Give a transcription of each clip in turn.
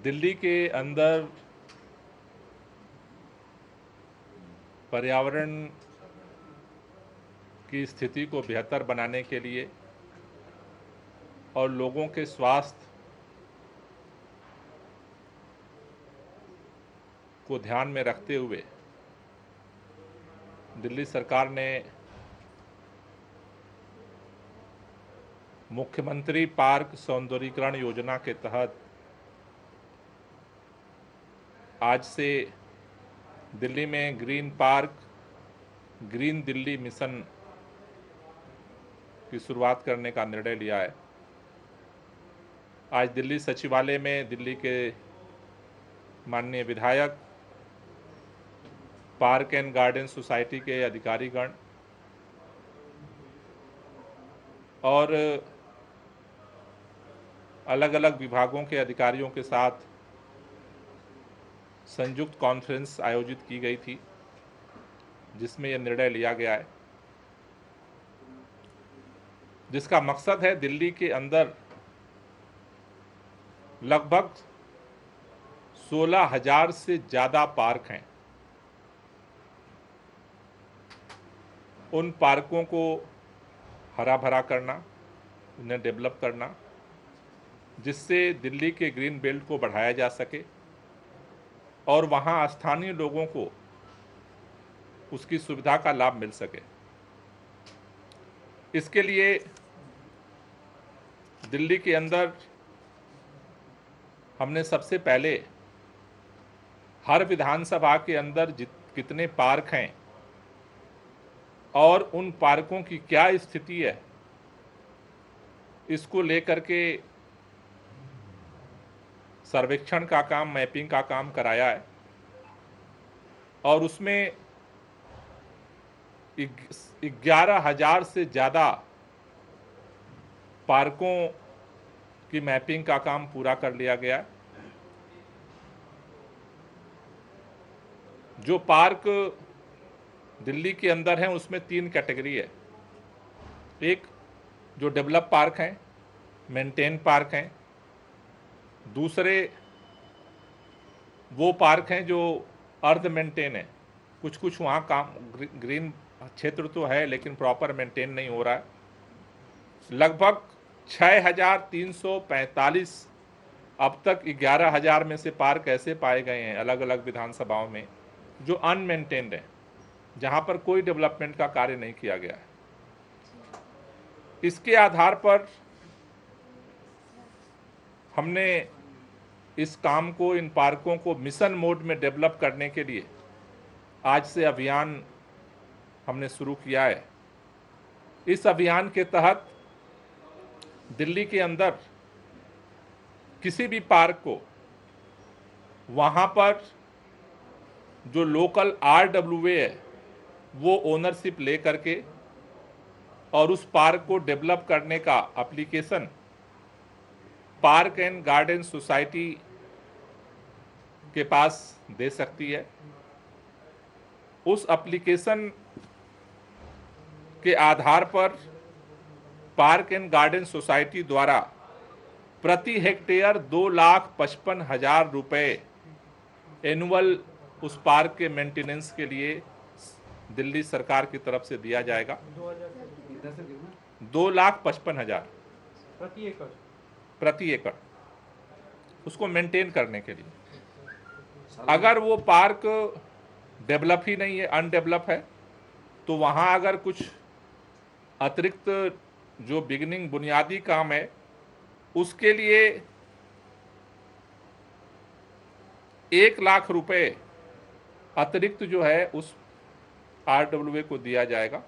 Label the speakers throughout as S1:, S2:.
S1: दिल्ली के अंदर पर्यावरण की स्थिति को बेहतर बनाने के लिए और लोगों के स्वास्थ्य को ध्यान में रखते हुए दिल्ली सरकार ने मुख्यमंत्री पार्क सौंदर्यीकरण योजना के तहत आज से दिल्ली में green park green Delhi mission की शुरुआत करने का निर्णय लिया है। आज दिल्ली सचिवालय में दिल्ली के माननीय विधायक, पार्क एंड गार्डन सोसाइटी के अधिकारीगण और अलग अलग विभागों के अधिकारियों के साथ संयुक्त कॉन्फ्रेंस आयोजित की गई थी, जिसमें यह निर्णय लिया गया है, जिसका मकसद है दिल्ली के अंदर लगभग 16,000 से ज़्यादा पार्क हैं। उन पार्कों को हरा भरा करना, उन्हें डेवलप करना, जिससे दिल्ली के ग्रीन बेल्ट को बढ़ाया जा सके और वहाँ स्थानीय लोगों को उसकी सुविधा का लाभ मिल सके। इसके लिए दिल्ली के अंदर हमने सबसे पहले हर विधानसभा के अंदर कितने पार्क हैं और उन पार्कों की क्या स्थिति है, इसको लेकर के सर्वेक्षण का काम, मैपिंग का काम कराया है और उसमें 11,000 से ज़्यादा पार्कों की मैपिंग का काम पूरा कर लिया गया। जो पार्क दिल्ली के अंदर हैं उसमें 3 कैटेगरी है। एक जो डेवलप पार्क हैं, मेंटेन पार्क हैं। दूसरे वो पार्क हैं जो अर्ध मेंटेन है, कुछ कुछ वहाँ काम ग्रीन क्षेत्र तो है लेकिन प्रॉपर मेंटेन नहीं हो रहा है। लगभग 6,345 अब तक 11,000 में से पार्क ऐसे पाए गए हैं अलग अलग विधानसभाओं में जो अनमेंटेन्ड हैं, जहाँ पर कोई डेवलपमेंट का कार्य नहीं किया गया है। इसके आधार पर हमने इस काम को, इन पार्कों को मिशन मोड में डेवलप करने के लिए आज से अभियान हमने शुरू किया है। इस अभियान के तहत दिल्ली के अंदर किसी भी पार्क को वहाँ पर जो लोकल RWA है वो ओनरशिप ले करके और उस पार्क को डेवलप करने का application park and garden society के पास दे सकती है। उस एप्लीकेशन के आधार पर पार्क एंड गार्डन सोसाइटी द्वारा प्रति हेक्टेयर 2,55,000 रुपये एनुअल उस पार्क के मेंटेनेंस के लिए दिल्ली सरकार की तरफ से दिया जाएगा। 2,55,000 प्रति एकड़ उसको मेंटेन करने के लिए। अगर वो पार्क डेवलप ही नहीं है, अनडेवलप है, तो वहाँ अगर कुछ अतिरिक्त जो बिगिनिंग बुनियादी काम है उसके लिए 1,00,000 रुपये अतिरिक्त जो है उस RWA को दिया जाएगा।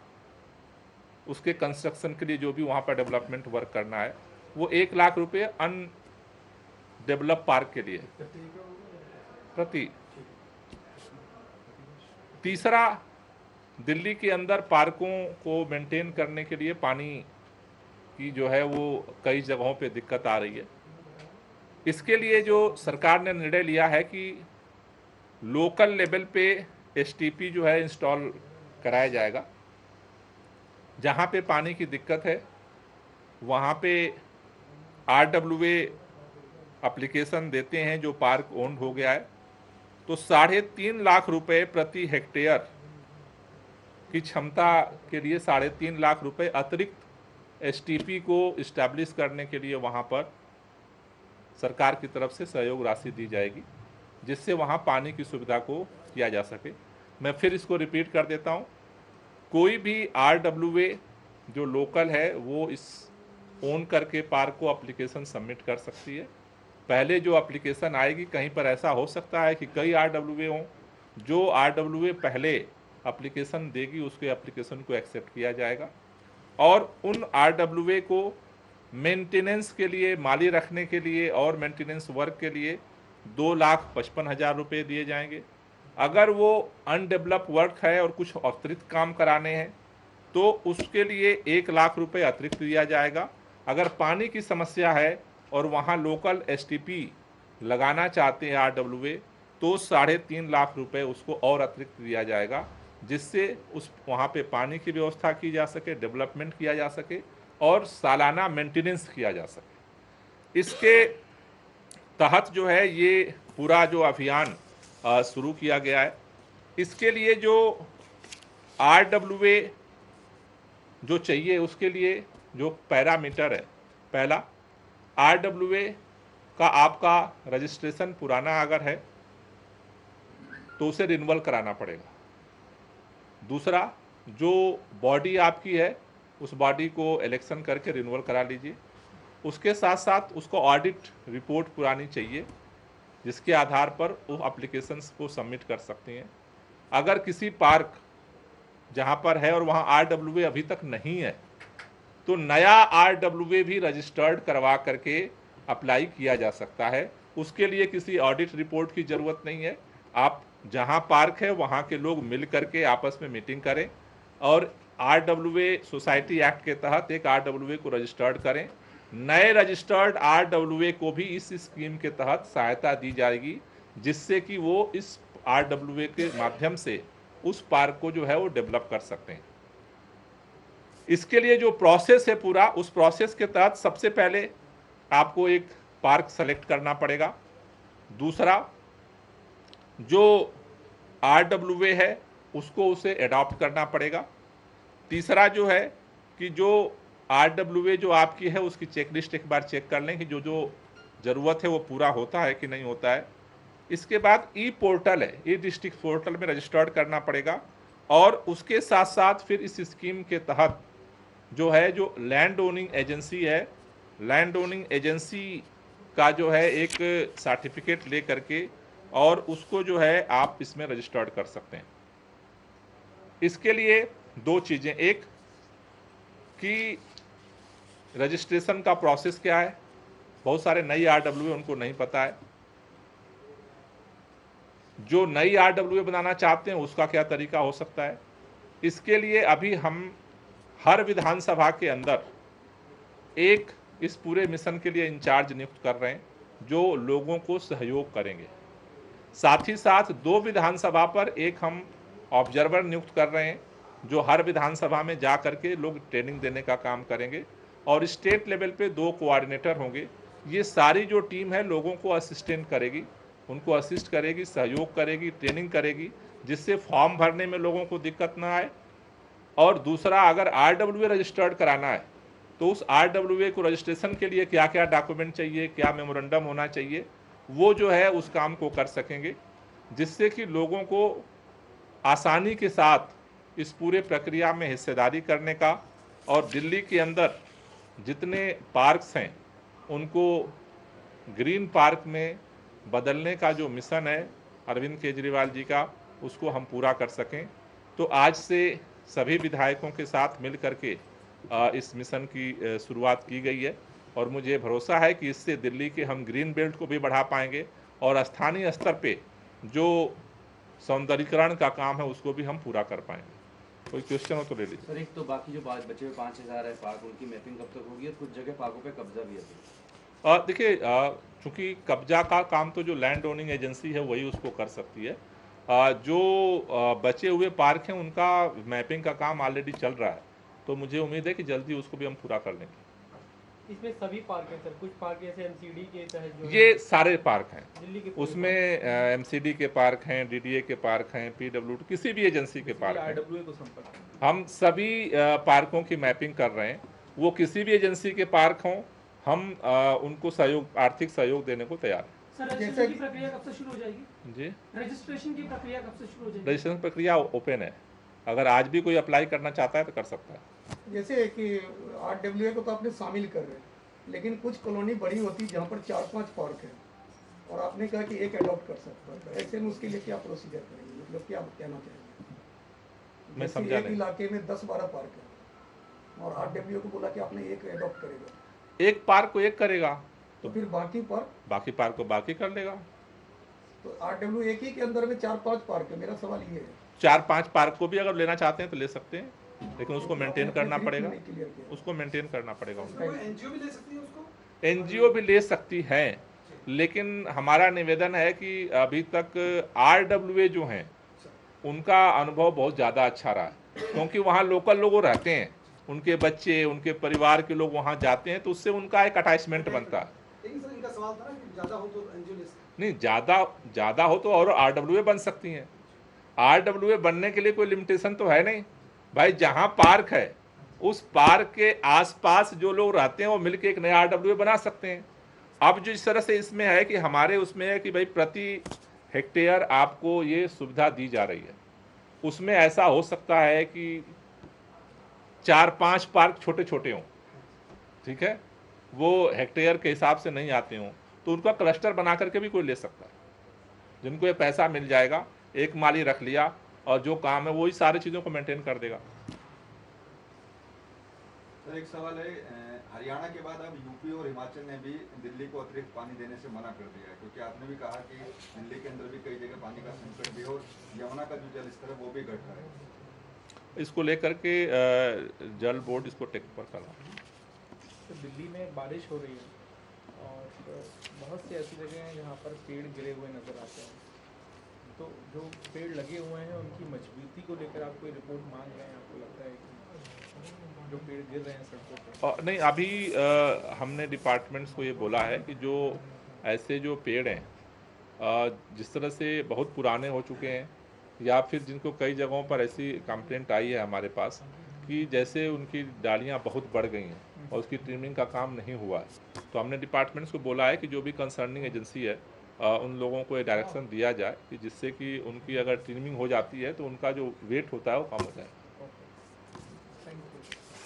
S1: उसके कंस्ट्रक्शन के लिए जो भी वहाँ पर डेवलपमेंट वर्क करना है वो 1,00,000 रुपये अनडेवलप पार्क के लिए प्रति। तीसरा, दिल्ली के अंदर पार्कों को मेंटेन करने के लिए पानी की जो है वो कई जगहों पे दिक्कत आ रही है। इसके लिए जो सरकार ने निर्णय लिया है कि लोकल लेवल पे एसटीपी जो है इंस्टॉल कराया जाएगा। जहाँ पे पानी की दिक्कत है वहाँ पे आरडब्ल्यूए एप्लीकेशन देते हैं जो पार्क ओन्ड हो गया है, तो 3.5 लाख रुपए प्रति हेक्टेयर की क्षमता के लिए 3.5 लाख रुपए अतिरिक्त एसटीपी को इस्टेब्लिश करने के लिए वहाँ पर सरकार की तरफ से सहयोग राशि दी जाएगी, जिससे वहाँ पानी की सुविधा को किया जा सके। मैं फिर इसको रिपीट कर देता हूँ, कोई भी आरडब्ल्यूए जो लोकल है वो इस ओन करके पार्क को एप्लीकेशन सबमिट कर सकती है। पहले जो एप्लीकेशन आएगी, कहीं पर ऐसा हो सकता है कि कई आरडब्ल्यूए हों, जो आरडब्ल्यूए पहले एप्लीकेशन देगी उसके एप्लीकेशन को एक्सेप्ट किया जाएगा और उन आरडब्ल्यूए को मेंटेनेंस के लिए, माली रखने के लिए और मेंटेनेंस वर्क के लिए 2,55,000 रुपये दिए जाएंगे। अगर वो अनडेवलप वर्क है और कुछ अतिरिक्त काम कराने हैं तो उसके लिए 1 लाख रुपये अतिरिक्त दिया जाएगा। अगर पानी की समस्या है और वहाँ लोकल एसटीपी लगाना चाहते हैं आरडब्ल्यूए, तो 3.5 लाख रुपए उसको और अतिरिक्त दिया जाएगा, जिससे उस वहाँ पे पानी की व्यवस्था की जा सके, डेवलपमेंट किया जा सके और सालाना मेंटेनेंस किया जा सके। इसके तहत जो है ये पूरा जो अभियान शुरू किया गया है। इसके लिए जो आरडब्ल्यूए जो चाहिए उसके लिए जो पैरामीटर है, पहला आरडब्ल्यूए का आपका रजिस्ट्रेशन पुराना अगर है तो उसे रिन्यूअल कराना पड़ेगा। दूसरा, जो बॉडी आपकी है उस बॉडी को इलेक्शन करके रिन्यूअल करा लीजिए। उसके साथ साथ उसको ऑडिट रिपोर्ट पुरानी चाहिए, जिसके आधार पर वो एप्लीकेशंस को सबमिट कर सकते हैं। अगर किसी पार्क जहाँ पर है और वहाँ आरडब्ल्यूए अभी तक नहीं है, तो नया आरडब्ल्यूए भी रजिस्टर्ड करवा करके अप्लाई किया जा सकता है। उसके लिए किसी ऑडिट रिपोर्ट की ज़रूरत नहीं है। आप जहां पार्क है वहां के लोग मिल करके आपस में मीटिंग करें और आरडब्ल्यूए सोसाइटी एक्ट के तहत एक आरडब्ल्यूए को रजिस्टर्ड करें। नए रजिस्टर्ड आरडब्ल्यूए को भी इस स्कीम के तहत सहायता दी जाएगी, जिससे कि वो इस आरडब्ल्यूए के माध्यम से उस पार्क को जो है वो डेवलप कर सकते हैं। इसके लिए जो प्रोसेस है पूरा, उस प्रोसेस के तहत सबसे पहले आपको एक पार्क सेलेक्ट करना पड़ेगा। दूसरा, जो आरडब्ल्यूए है उसको उसे अडॉप्ट करना पड़ेगा। तीसरा जो है कि जो आरडब्ल्यूए जो आपकी है उसकी चेकलिस्ट एक बार चेक कर लें कि जो जो ज़रूरत है वो पूरा होता है कि नहीं होता है। इसके बाद ई पोर्टल है, ई डिस्ट्रिक्ट पोर्टल में रजिस्टर्ड करना पड़ेगा और उसके साथ साथ फिर इस स्कीम के तहत जो है जो लैंड ओनिंग एजेंसी है, लैंड ओनिंग एजेंसी का जो है एक सर्टिफिकेट ले करके और उसको जो है आप इसमें रजिस्टर्ड कर सकते हैं। इसके लिए दो चीज़ें, एक कि रजिस्ट्रेशन का प्रोसेस क्या है, बहुत सारे नई आरडब्ल्यूए उनको नहीं पता है। जो नई आरडब्ल्यूए बनाना चाहते हैं उसका क्या तरीका हो सकता है। इसके लिए अभी हम हर विधानसभा के अंदर एक इस पूरे मिशन के लिए इंचार्ज नियुक्त कर रहे हैं जो लोगों को सहयोग करेंगे। साथ ही साथ 2 विधानसभा पर एक हम ऑब्जर्वर नियुक्त कर रहे हैं जो हर विधानसभा में जा करके लोग ट्रेनिंग देने का काम करेंगे और स्टेट लेवल पे 2 कोऑर्डिनेटर होंगे। ये सारी जो टीम है लोगों को असिस्टेंट करेगी, उनको असिस्ट करेगी, सहयोग करेगी, ट्रेनिंग करेगी, जिससे फॉर्म भरने में लोगों को दिक्कत ना आए। और दूसरा, अगर आरडब्ल्यूए रजिस्टर्ड कराना है तो उस आरडब्ल्यूए को रजिस्ट्रेशन के लिए क्या क्या डॉक्यूमेंट चाहिए, क्या मेमोरेंडम होना चाहिए, वो जो है उस काम को कर सकेंगे, जिससे कि लोगों को आसानी के साथ इस पूरे प्रक्रिया में हिस्सेदारी करने का और दिल्ली के अंदर जितने पार्क्स हैं उनको ग्रीन पार्क में बदलने का जो मिशन है अरविंद केजरीवाल जी का, उसको हम पूरा कर सकें। तो आज से सभी विधायकों के साथ मिल करके इस मिशन की शुरुआत की गई है और मुझे भरोसा है कि इससे दिल्ली के हम ग्रीन बेल्ट को भी बढ़ा पाएंगे और स्थानीय स्तर पे जो सौंदर्यीकरण का काम है उसको भी हम पूरा कर पाएंगे। कोई क्वेश्चन हो तो ले लीजिए।
S2: सर, एक तो बाकी जो बचे हुए 5,000 है पार्क, उनकी मैपिंग कब तक होगी और कुछ जगह पार्कों पे कब्जा भी है?
S1: देखिए, चूँकि कब्जा का काम तो जो लैंड ओनिंग एजेंसी है वही उसको कर सकती है। जो बचे हुए पार्क हैं उनका मैपिंग का काम ऑलरेडी चल रहा है, तो मुझे उम्मीद है कि जल्दी उसको भी हम पूरा कर लेंगे।
S3: इसमें सभी पार्क हैं सर, कुछ पार्क जैसे एमसीडी के तहत जो
S1: ये सारे पार्क हैं,
S3: दिल्ली के पूरे
S1: उसमें एमसीडी के पार्क हैं, डीडीए के पार्क हैं, पीडब्ल्यूडी किसी भी एजेंसी के पार्क हैं।
S3: आरडब्ल्यूए को संपर्क करें।
S1: हम सभी पार्कों की मैपिंग कर रहे हैं, वो किसी भी एजेंसी के पार्क हों, हम उनको सहयोग, आर्थिक सहयोग देने को तैयार हैं।
S4: सर रजिस्ट्रेशन की प्रक्रिया कब से शुरू हो जाएगी?
S1: जी,
S4: रजिस्ट्रेशन की प्रक्रिया कब से शुरू हो जाएगी?
S1: रजिस्ट्रेशन प्रक्रिया ओपन है, अगर आज भी कोई अप्लाई करना चाहता है तो कर सकता है।
S5: जैसे कि आरडब्ल्यूए को तो आपने शामिल कर रहे हैं, लेकिन कुछ कॉलोनी बड़ी होती है जहाँ पर 4-5 पार्क हैं और आपने कहा कि एक अडॉप्ट कर सकता है, तो ऐसे में उसके लिए क्या प्रोसीजर करेंगे, मतलब क्या कहना चाहेंगे?
S1: मैं
S5: जैसे
S1: समझा
S5: एक
S1: नहीं।
S5: इलाके में 10-12 पार्क है और आरडब्ल्यूए को बोला कि आपने एक अडॉप्ट करेगा,
S1: एक पार्क को एक करेगा
S5: तो फिर बाकी
S1: पार्क को बाकी कर लेगा।
S5: तो आरडब्ल्यू एक ही के अंदर में 4-5 पार्क है। मेरा सवाल ये है,
S1: 4-5 पार्क को भी अगर लेना चाहते हैं तो ले सकते हैं, लेकिन उसको मेंटेन करना पड़ेगा,
S5: क्लियर किया।
S1: उसको मेंटेन करना पड़ेगा उनको।
S4: एनजीओ भी ले सकती है उसको?
S1: एनजीओ भी ले सकती है, लेकिन हमारा निवेदन है कि अभी तक आरडब्ल्यूए जो हैं उनका अनुभव बहुत ज़्यादा अच्छा रहा है, क्योंकि वहाँ लोकल लोग रहते हैं, उनके बच्चे, उनके परिवार के लोग वहाँ जाते हैं, तो उससे उनका एक अटैचमेंट बनता है।
S4: लेकिन सर इनका सवाल था ना कि ज़्यादा हो तो एनजीओ ले सकते
S1: नहीं, ज़्यादा हो तो और आरडब्ल्यूए बन सकती हैं। आरडब्ल्यूए बनने के लिए कोई लिमिटेशन तो है नहीं भाई, जहाँ पार्क है उस पार्क के आसपास जो लोग रहते हैं वो मिलके एक नया आरडब्ल्यूए बना सकते हैं। अब जो इस तरह से इसमें है कि हमारे उसमें है कि भाई प्रति हेक्टेयर आपको ये सुविधा दी जा रही है, उसमें ऐसा हो सकता है कि 4-5 पार्क छोटे छोटे हों, ठीक है, वो हेक्टेयर के हिसाब से नहीं आते हों, तो उनका क्लस्टर बना करके भी कोई ले सकता है, जिनको ये पैसा मिल जाएगा, एक माली रख लिया और जो काम है वही सारी चीज़ों को मेंटेन कर देगा।
S6: सर एक सवाल है, हरियाणा के बाद अब यूपी और हिमाचल ने भी दिल्ली को अतिरिक्त पानी देने से मना कर दिया है, क्योंकि आपने भी कहा कि दिल्ली के अंदर भी कई जगह पानी का संकट भी है और यमुना का जो जल स्तर है वो भी घट रहा है।
S1: इसको लेकर के जल बोर्ड इसको टेक पर कर रहा है।
S3: तो दिल्ली में बारिश हो रही है और बहुत सी ऐसी जगह हैं जहाँ पर पेड़ गिरे हुए नज़र आते हैं, तो जो पेड़ लगे हुए हैं उनकी मजबूती को लेकर आप कोई रिपोर्ट मांग रहे हैं? आपको लगता है कि जो पेड़ गिर रहे हैं सड़कों पे?
S1: नहीं, अभी हमने डिपार्टमेंट्स को ये बोला है कि जो ऐसे जो पेड़ हैं जिस तरह से बहुत पुराने हो चुके हैं या फिर जिनको कई जगहों पर ऐसी कंप्लेंट आई है हमारे पास कि जैसे उनकी डालियां बहुत बढ़ गई हैं और उसकी ट्रिमिंग का काम नहीं हुआ है, तो हमने डिपार्टमेंट्स को बोला है कि जो भी कंसर्निंग एजेंसी है उन लोगों को ये डायरेक्शन दिया जाए कि जिससे कि उनकी अगर ट्रिमिंग हो जाती है तो उनका जो वेट होता है वो कम हो जाए।
S3: Thank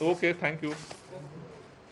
S3: you.
S1: Okay, thank you.